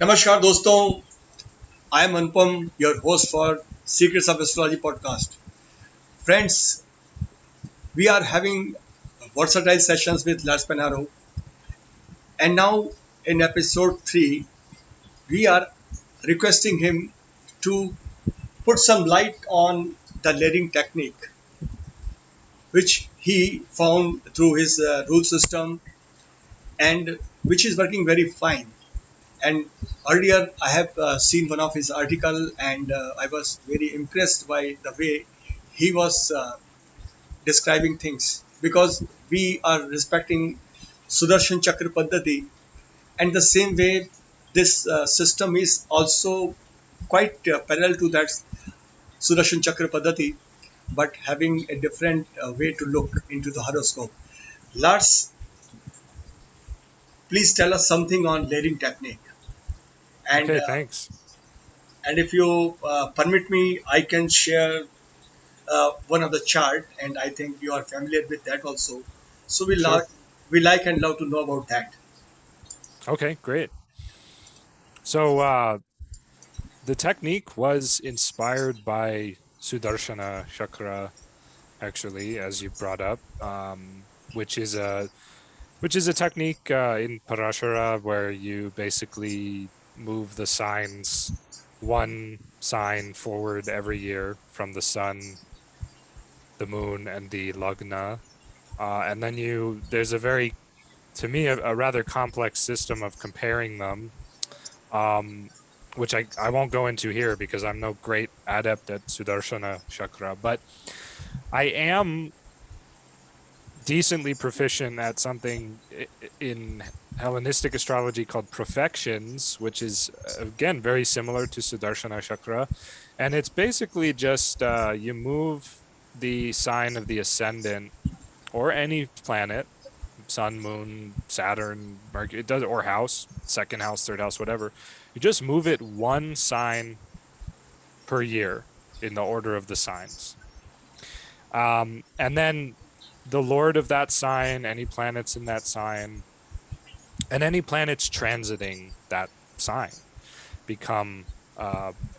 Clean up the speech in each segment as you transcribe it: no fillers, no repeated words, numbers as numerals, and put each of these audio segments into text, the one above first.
नमस्कार दोस्तों, I am Anupam, your host for Secrets of Astrology podcast. Friends, we are having versatile sessions with Lars Panaro, and now in episode 3, we are requesting him to put some light on the layering technique, which he found through his rule system and which is working very fine. And earlier, I have seen one of his article, and I was very impressed by the way he was describing things because we are respecting Sudarshan Chakra Paddhati, and the same way this system is also quite parallel to that Sudarshan Chakra Paddhati, but having a different way to look into the horoscope. Lars, please tell us something on layering technique, and Okay, uh, thanks. and if you permit me, I can share one of the chart, and I think you are familiar with that also. So Sure. we like and love to know about that. Okay, great. So the technique was inspired by Sudarshana Chakra, actually, as you brought up, which is a technique in Parashara where you basically move the signs one sign forward every year from the sun, the moon, and the lagna, and then there's a very to me a rather complex system of comparing them, um, which I won't go into here because I'm no great adept at Sudarshana Chakra, but I am decently proficient at something in Hellenistic astrology called profections, which is again very similar to Sudarshana Chakra, and it's basically just you move the sign of the ascendant or any planet, sun, moon, Saturn, Mercury, it does, or house, second house, third house, whatever. You just move it one sign per year in the order of the signs. And then the lord of that sign, any planets in that sign, and any planets transiting that sign become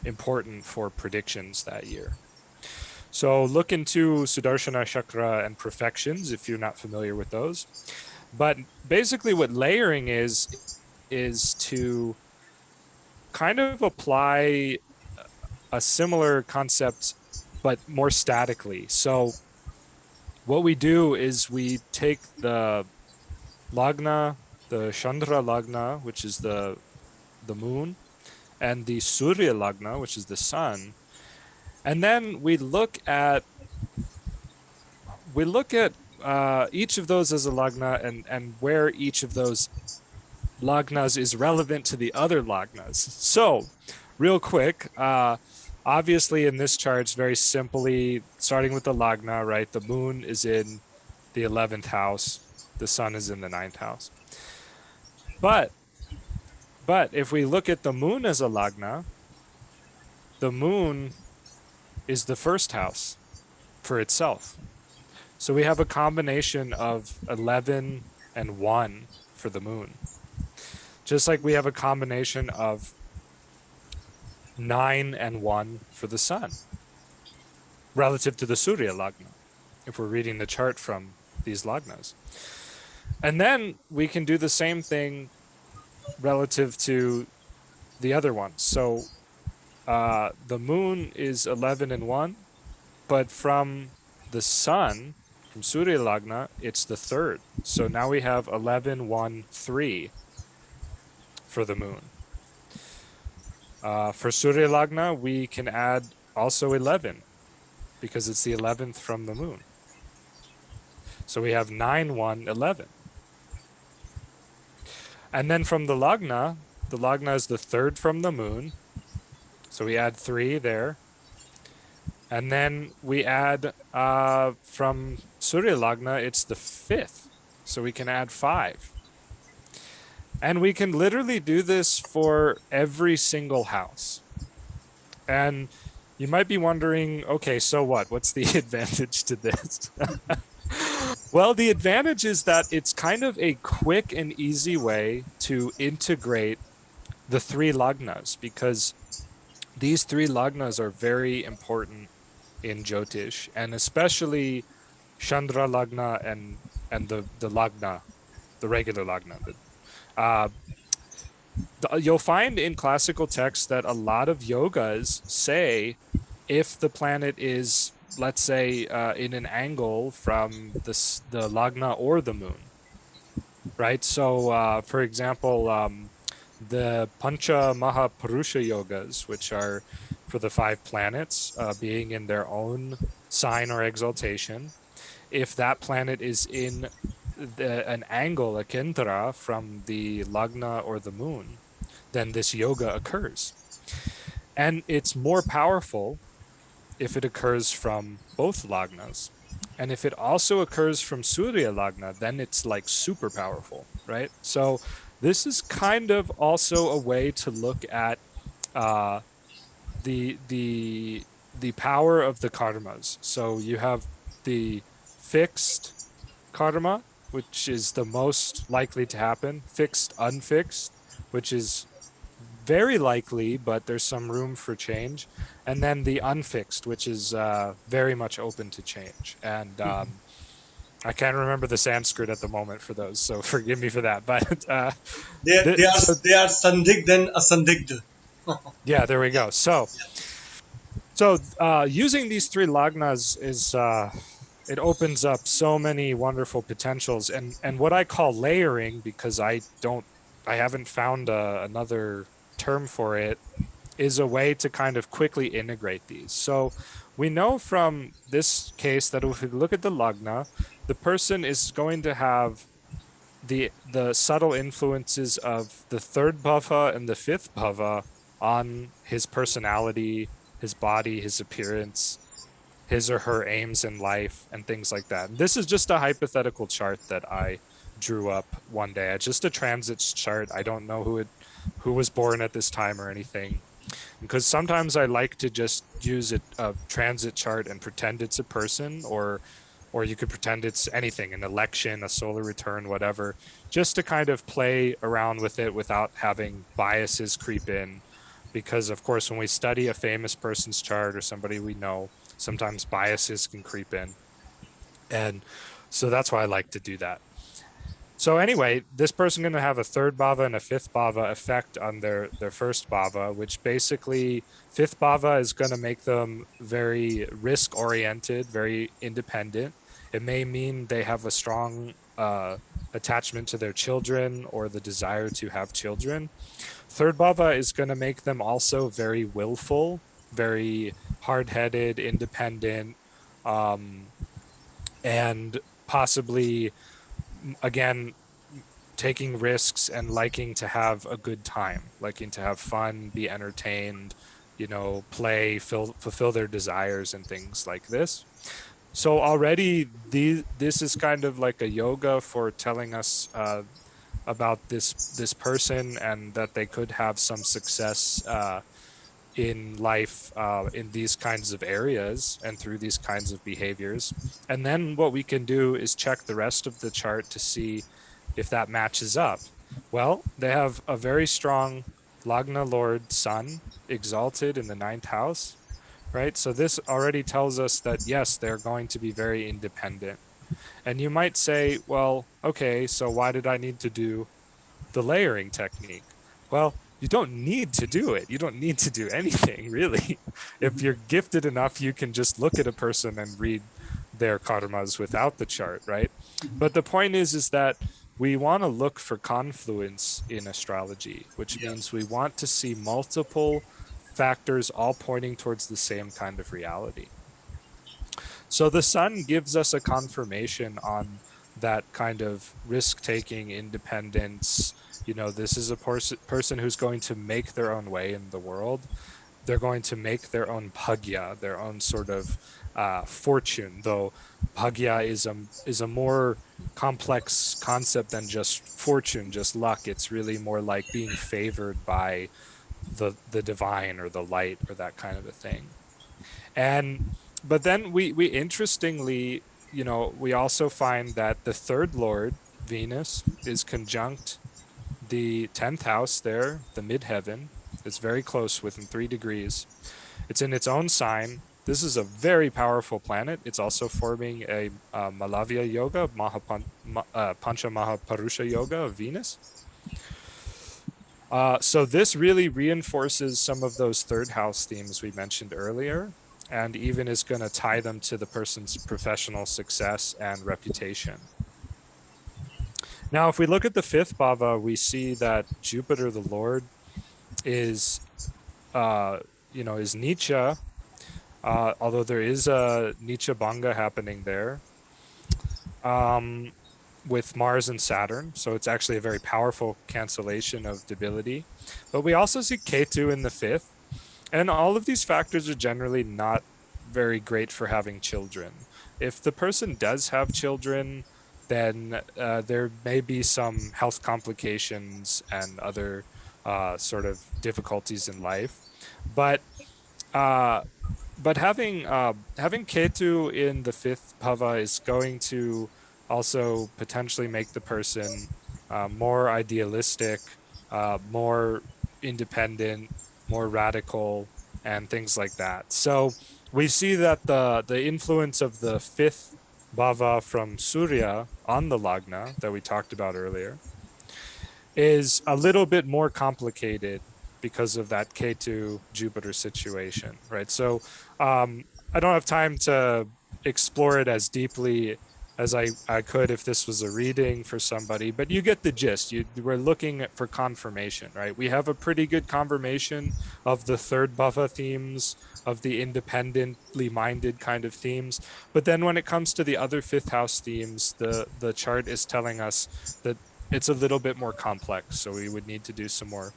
important for predictions that year. So look into Sudarshana Chakra and profections if you're not familiar with those. But basically, what layering is to kind of apply a similar concept, but more statically. So what we do is we take the lagna, the Chandra lagna, which is the moon, and the Surya lagna, which is the sun, and then we look at each of those as a lagna and where each of those lagnas is relevant to the other lagnas. So, real quick, obviously in this chart, it's very simply starting with the lagna, right? The moon is in the 11th house, the sun is in the ninth house. But if we look at the moon as a lagna, the moon is the first house for itself. So we have a combination of 11 and 1 for the moon. Just like we have a combination of 9 and 1 for the sun relative to the Surya Lagna, if we're reading the chart from these Lagnas. And then we can do the same thing relative to the other ones. So the moon is 11 and 1, but from the sun, from Surya Lagna, it's the third. So now we have 11, 1, 3 for the moon. For Surya Lagna, we can add also 11 because it's the 11th from the moon. So we have 9, 1, 11. And then from the Lagna is the third from the moon. So we add 3 there. And then we add from Surya Lagna, it's the fifth. So we can add 5. And we can literally do this for every single house. And you might be wondering, okay, so what? What's the advantage to this? Well, the advantage is that it's kind of a quick and easy way to integrate the three lagnas, because these three lagnas are very important in Jyotish, and especially Chandra lagna and the lagna, the regular lagna. Uh, you'll find in classical texts that a lot of yogas say if the planet is, let's say, in an angle from the lagna or the moon, right? So, for example, the Pancha Mahapurusha yogas, which are for the five planets being in their own sign or exaltation, if that planet is in an angle, a kendra, from the lagna or the moon, then this yoga occurs. And it's more powerful if it occurs from both lagnas. And if it also occurs from Surya Lagna, then it's like super powerful, right? So this is kind of also a way to look at uh, the the the power of the karmas. So you have the fixed karma, which is the most likely to happen, fixed, unfixed, which is very likely, but there's some room for change. And then the unfixed, which is very much open to change. And I can't remember the Sanskrit at the moment for those, so forgive me for that. But so They are sandigd and asandigd. yeah, there we go. So using these three lagnas is it opens up so many wonderful potentials, and what I call layering, because I haven't found another term for it, is a way to kind of quickly integrate these. So we know from this case that if we look at the lagna, the person is going to have the subtle influences of the third bhava and the fifth bhava on his personality, his body, his appearance, his or her aims in life, and things like that. And this is just a hypothetical chart that I drew up one day. It's just a transits chart. I don't know who was born at this time or anything, because sometimes I like to just use a transit chart and pretend it's a person, or you could pretend it's anything, an election, a solar return, whatever, just to kind of play around with it without having biases creep in. Because of course, when we study a famous person's chart or somebody we know, sometimes biases can creep in. And so that's why I like to do that. So anyway, this person going to have a third bhava and a fifth bhava effect on their first bhava, which basically fifth bhava is going to make them very risk oriented, very independent. It may mean they have a strong attachment to their children or the desire to have children. Third bhava is going to make them also very willful, very hard headed, independent, um, and possibly again taking risks and liking to have a good time, liking to have fun, be entertained, play, fulfill their desires and things like this. So already this is kind of like a yoga for telling us about this person, and that they could have some success in life in these kinds of areas and through these kinds of behaviors. And then what we can do is check the rest of the chart to see if that matches up. Well, they have a very strong Lagna Lord Sun exalted in the ninth house, right? So this already tells us that yes, they're going to be very independent. And you might say, well, okay, so why did I need to do the layering technique? Well, you don't need to do it. You don't need to do anything, really. If you're gifted enough, you can just look at a person and read their karmas without the chart, right? But the point is that we want to look for confluence in astrology, which Yeah. means we want to see multiple factors all pointing towards the same kind of reality. So the sun gives us a confirmation on that kind of risk taking, independence. This is a person who's going to make their own way in the world. They're going to make their own bhagya, their own sort of fortune, though bhagya is a more complex concept than just fortune, just luck. It's really more like being favored by the divine or the light or that kind of a thing. And but then we interestingly, we also find that the third lord, Venus, is conjunct the 10th house there, the midheaven, is very close within 3 degrees. It's in its own sign. This is a very powerful planet. It's also forming a Malavya Yoga, Pancha Mahaparusha Yoga of Venus. So this really reinforces some of those third house themes we mentioned earlier, and even is going to tie them to the person's professional success and reputation. Now, if we look at the fifth bhava, we see that Jupiter, the Lord, is, is Nietzsche, although there is a Nietzsche Banga happening there. With Mars and Saturn. So it's actually a very powerful cancellation of debility. But we also see Ketu in the fifth. And all of these factors are generally not very great for having children. If the person does have children, then there may be some health complications and other sort of difficulties in life. But uh, having Ketu in the fifth bhava is going to also potentially make the person more idealistic, more independent, more radical, and things like that. So we see that the influence of the fifth bhava from Surya on the lagna that we talked about earlier is a little bit more complicated because of that Ketu Jupiter situation, right? So I don't have time to explore it as deeply as I could if this was a reading for somebody, but you get the gist. We're looking for confirmation, right? We have a pretty good confirmation of the third bhava themes, of the independently minded kind of themes. But then when it comes to the other fifth house themes, the chart is telling us that it's a little bit more complex. So we would need to do some more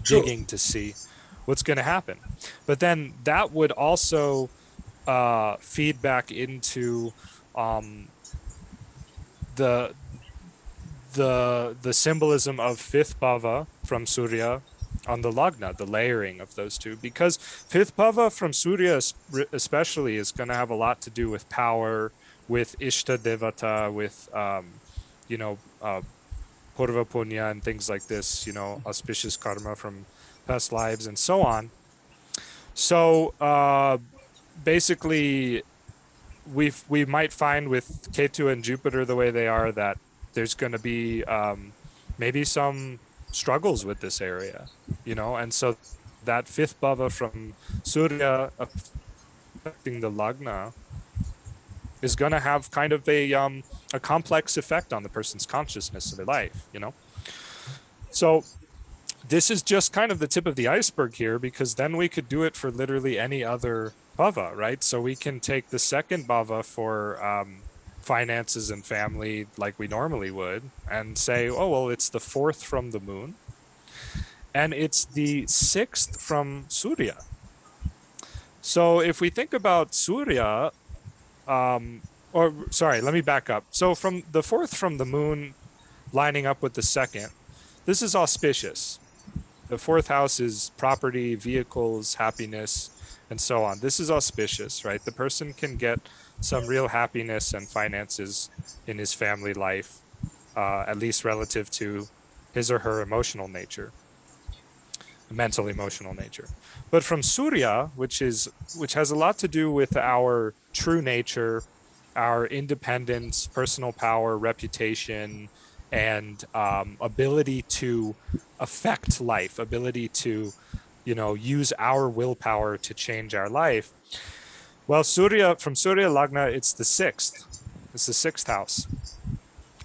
True. digging to see what's going to happen. But then that would also feed back into um, the the symbolism of fifth bhava from Surya on the lagna, the layering of those two, because fifth bhava from Surya especially is going to have a lot to do with power, with Ishta Devata, with you know Purva Punya and things like this, auspicious karma from past lives and so on. So basically, we might find with Ketu and Jupiter the way they are that there's going to be maybe some struggles with this area, and so that fifth bhava from Surya affecting the lagna is going to have kind of a complex effect on the person's consciousness of their life. So this is just kind of the tip of the iceberg here, because then we could do it for literally any other bhava, right? So we can take the second bhava for finances and family like we normally would and say, oh, well, it's the fourth from the moon and it's the sixth from Surya. So if we think about Surya, or sorry, let me back up. So from the fourth from the moon lining up with the second, this is auspicious. The fourth house is property, vehicles, happiness, and so on. This is auspicious, right? The person can get some real happiness and finances in his family life, at least relative to his or her emotional nature, mental emotional nature. But from Surya, which has a lot to do with our true nature, our independence, personal power, reputation, and ability to affect life, ability to, use our willpower to change our life. Well, from Surya Lagna, it's the sixth. It's the sixth house.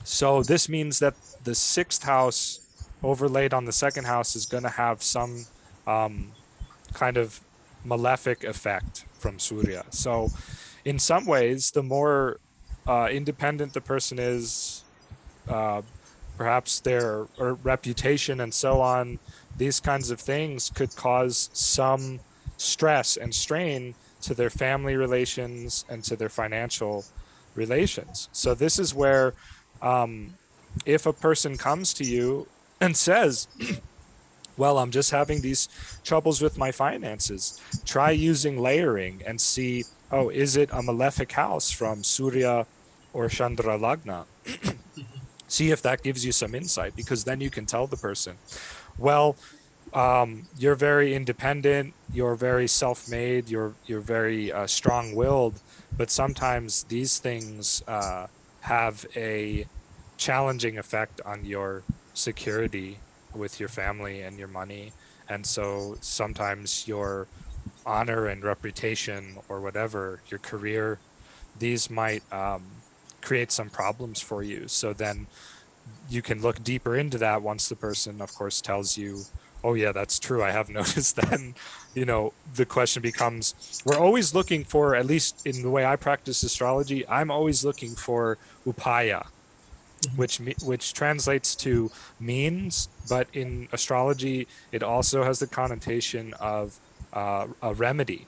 So this means that the sixth house overlaid on the second house is going to have some kind of malefic effect from Surya. So in some ways, the more independent the person is, perhaps their reputation and so on, these kinds of things could cause some stress and strain to their family relations and to their financial relations. So this is where if a person comes to you and says, well, I'm just having these troubles with my finances, try using layering and see, oh, is it a malefic house from Surya or Chandra Lagna? See if that gives you some insight, because then you can tell the person, well, you're very independent, you're very self-made, you're very strong-willed, but sometimes these things have a challenging effect on your security with your family and your money. And so sometimes your honor and reputation, or whatever, your career, these might create some problems for you. So then you can look deeper into that once the person, of course, tells you, oh yeah, that's true, I have noticed. Then the question becomes, we're always looking for, at least in the way I practice astrology, I'm always looking for upaya, which translates to means, but in astrology it also has the connotation of a remedy,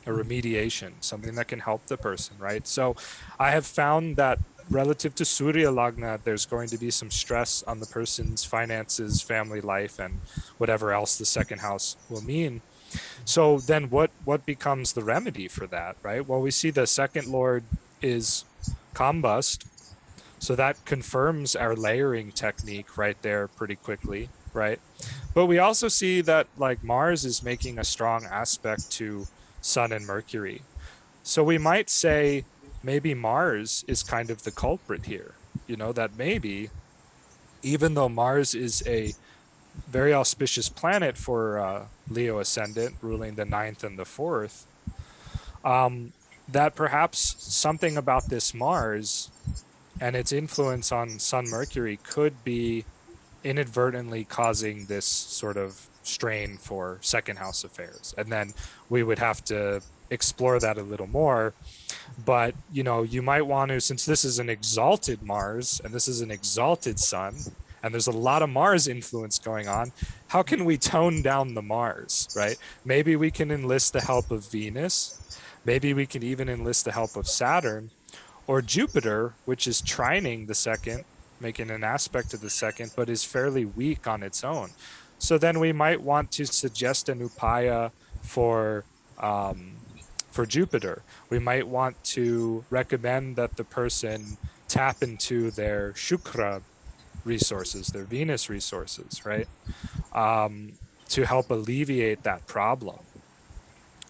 a remediation, something that can help the person, right? So I have found that relative to Surya Lagna, there's going to be some stress on the person's finances, family life, and whatever else the second house will mean. So then what becomes the remedy for that, right? Well, we see the second lord is combust, so that confirms our layering technique right there pretty quickly, right? But we also see that like Mars is making a strong aspect to Sun and Mercury. So we might say maybe Mars is kind of the culprit here. That maybe, even though Mars is a very auspicious planet for Leo ascendant, ruling the ninth and the fourth, that perhaps something about this Mars and its influence on Sun Mercury could be inadvertently causing this sort of strain for second house affairs. And then we would have to explore that a little more. But you might want to, since this is an exalted Mars and this is an exalted Sun, and there's a lot of Mars influence going on, how can we tone down the Mars, right? Maybe we can enlist the help of Venus. Maybe we can even enlist the help of Saturn or Jupiter, which is trining the second, making an aspect to the second, but is fairly weak on its own. So then we might want to suggest an upaya for um, for Jupiter. We might want to recommend that the person tap into their Shukra resources, their Venus resources, right? To help alleviate that problem.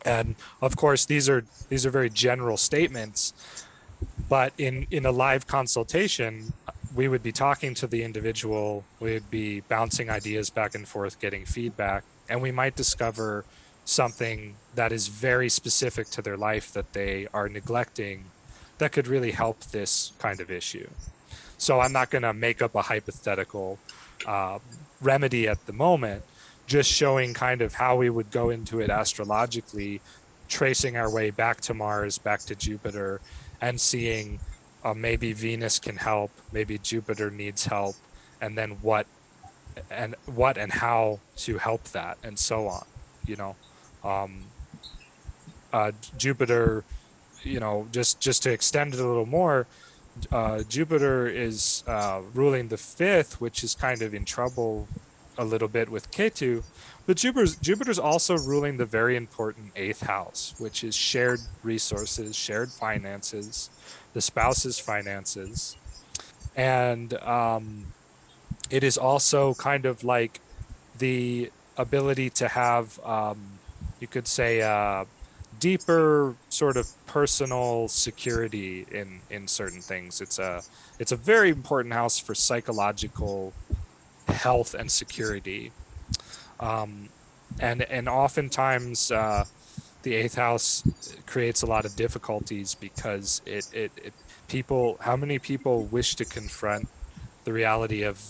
And of course, these are very general statements, but in a live consultation, we would be talking to the individual, we would be bouncing ideas back and forth, getting feedback, and we might discover something that is very specific to their life that they are neglecting that could really help this kind of issue. So I'm not going to make up a hypothetical uh, remedy at the moment, just showing kind of how we would go into it astrologically, tracing our way back to Mars, back to Jupiter, and seeing maybe Venus can help, maybe Jupiter needs help, and then what and how to help that, and so on. You know, um, Jupiter. Just to extend it a little more, Jupiter is ruling the fifth, which is kind of in trouble a little bit with Ketu, but Jupiter's also ruling the very important eighth house, which is shared resources, shared finances, the spouse's finances, and it is also kind of like the ability to have, you could say, deeper sort of personal security in certain things. It's a very important house for psychological health and security. Um, and oftentimes the eighth house creates a lot of difficulties because it people, how many people wish to confront the reality of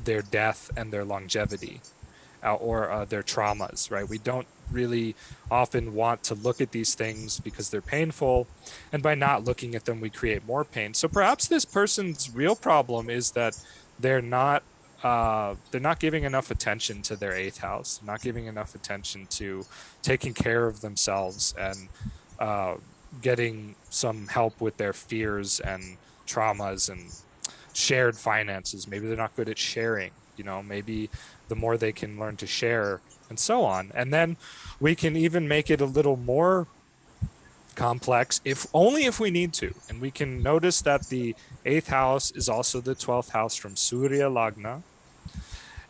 their death and their longevity, or their traumas, right? We don't really often want to look at these things because they're painful, and by not looking at them we create more pain. So perhaps this person's real problem is that they're not they're not giving enough attention to their eighth house, not giving enough attention to taking care of themselves and uh, getting some help with their fears and traumas and shared finances. Maybe they're not good at sharing. Maybe the more they can learn to share, and so on. And then we can even make it a little more complex, if only if we need to. And we can notice that the eighth house is also the 12th house from Surya Lagna,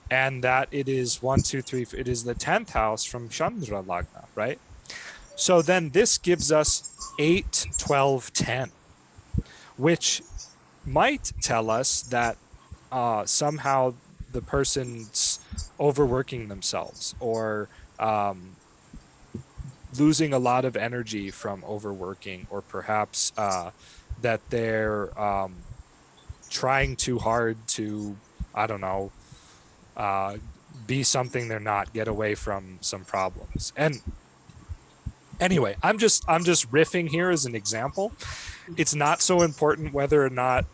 and that it is one, two, three, it is the 10th house from Chandra Lagna, right? So then this gives us 8, 12, 10, which might tell us that somehow the person's overworking themselves, or um, losing a lot of energy from overworking, or perhaps that they're trying too hard to, I don't know, uh, be something they're not, get away from some problems. And anyway, I'm just riffing here as an example. It's not so important whether or not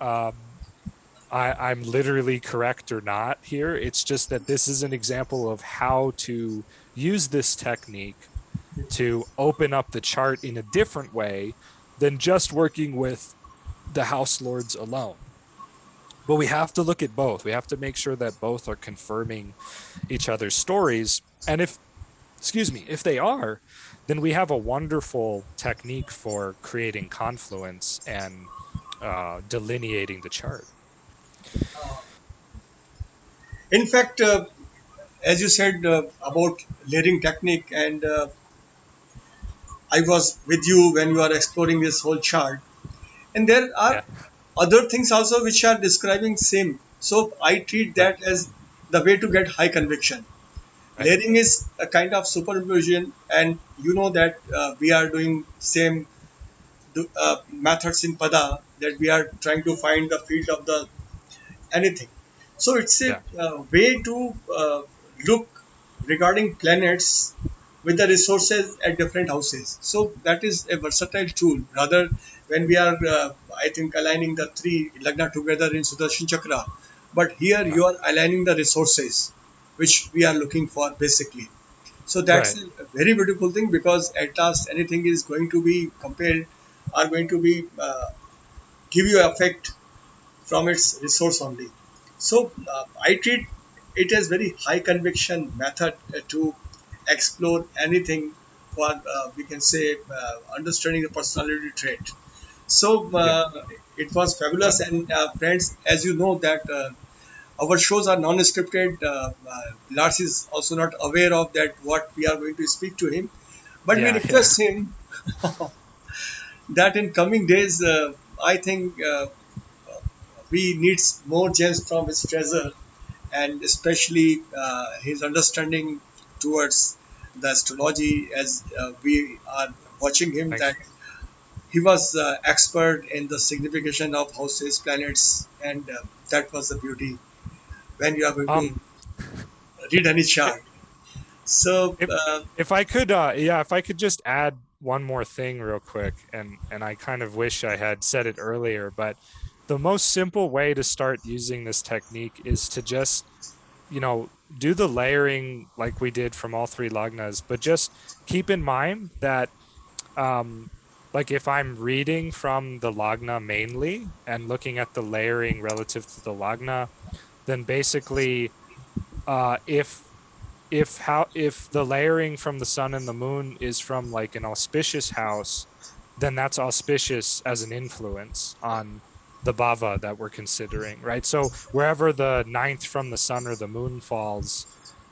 I'm literally correct or not here. It's just that this is an example of how to use this technique to open up the chart in a different way than just working with the house lords alone. But we have to look at both. We have to make sure that both are confirming each other's stories. And if, excuse me, if they are, then we have a wonderful technique for creating confluence and delineating the chart. In fact, as you said about layering technique, and I was with you when you are exploring this whole chart, and there Yeah, are other things also which are describing same. So I treat right, that as the way to get high conviction. right. Layering is a kind of superimposition, and you know that we are doing same methods in Pada, that we are trying to find the field of the anything. So it's a Yeah, way to look regarding planets with the resources at different houses. So that is a versatile tool. Rather, when we are, I think, aligning the three lagna together in Sudarshan Chakra, but here yeah, you are aligning the resources which we are looking for basically. So that's right, a very beautiful thing, because at last anything is going to be compared, are going to be give you effect from its resource only. So I treat it as very high conviction method to explore anything for we can say understanding the personality trait. So yeah, it was fabulous, and friends, as you know that our shows are non-scripted. Lars is also not aware of that what we are going to speak to him, but we yeah, yeah. request him that in coming days, I think we need more gems from his treasure, and especially his understanding towards the astrology, as we are watching him, Thanks. that he was expert in the signification of houses, planets, and that was the beauty when you are going to Um, read any chart. So if if I could, yeah, if I could just add one more thing real quick, and I kind of wish I had said it earlier, but the most simple way to start using this technique is to just, do the layering like we did from all three lagnas, but just keep in mind that, um, like if I'm reading from the lagna mainly and looking at the layering relative to the lagna, then basically, if the layering from the sun and the moon is from like an auspicious house, then that's auspicious as an influence on the bhava that we're considering, right? So wherever the ninth from the sun or the moon falls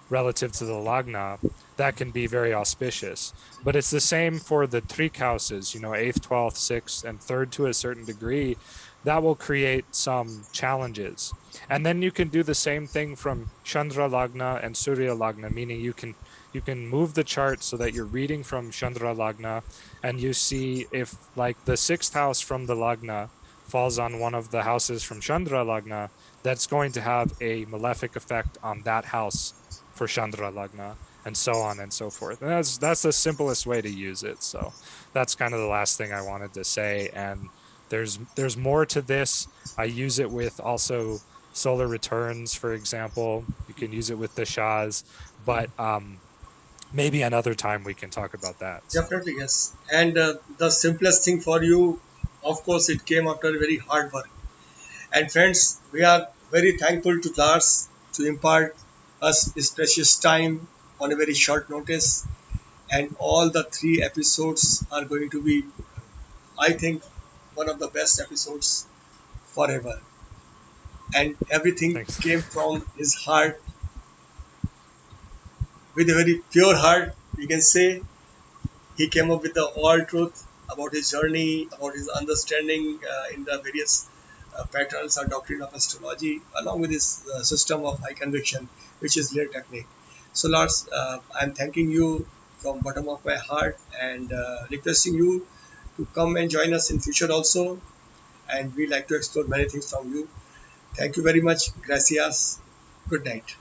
relative to the lagna, that can be very auspicious. But it's the same for the trik houses, eighth, 12th, sixth, and third to a certain degree. That will create some challenges. And then you can do the same thing from Chandra Lagna and Surya Lagna, meaning you can move the chart so that you're reading from Chandra Lagna, and you see if like the sixth house from the Lagna falls on one of the houses from Chandra Lagna, that's going to have a malefic effect on that house for Chandra Lagna, and so on and so forth. And that's the simplest way to use it. So that's kind of the last thing I wanted to say. And there's more to this. I use it with also solar returns, for example. You can use it with the Shahs, but maybe another time we can talk about that. So definitely yes, and the simplest thing for you, of course, it came after very hard work. And friends, we are very thankful to Lars to impart us his precious time on a very short notice. and all the three episodes are going to be, I think, one of the best episodes forever. And everything Thanks. came from his heart, with a very pure heart, we can say. He came up with the all truth about his journey, about his understanding in the various patterns or doctrine of astrology, along with his system of high conviction, which is layer technique. So, Lars, I'm thanking you from bottom of my heart and requesting you to come and join us in future also. And we like to explore many things from you. Thank you very much. Gracias. Good night.